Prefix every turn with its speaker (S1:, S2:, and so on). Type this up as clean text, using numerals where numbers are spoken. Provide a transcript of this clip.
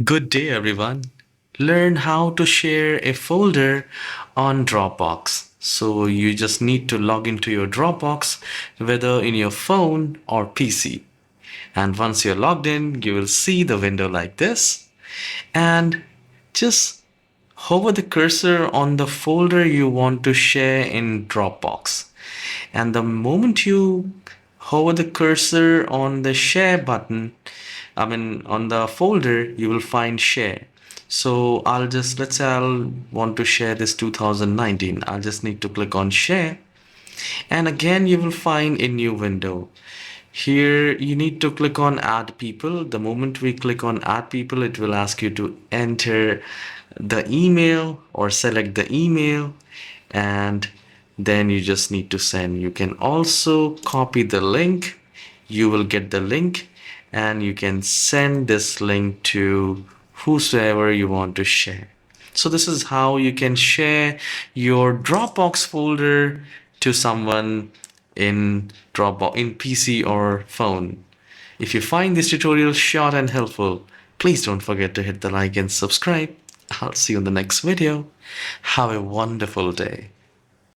S1: Good day, everyone. Learn how to share a folder on Dropbox. So you just need to log into your Dropbox, whether in your phone or PC. And once you're logged in, you will see the window like this. And just hover the cursor on the folder you want to share in Dropbox. And the moment you hover the cursor on the share button, on the folder, you will find share. So let's say I'll want to share this 2019. I'll just need to click on share. And again, you will find a new window. Here, you need to click on add people. The moment we click on add people, it will ask you to enter the email or select the email, and then you just need to send. You can also copy the link. You will get the link and you can send this link to whosoever you want to share. So this is how you can share your Dropbox folder to someone in Dropbox in PC or phone. If you find this tutorial short and helpful, please don't forget to hit the like and subscribe. I'll see you in the next video. Have a wonderful day.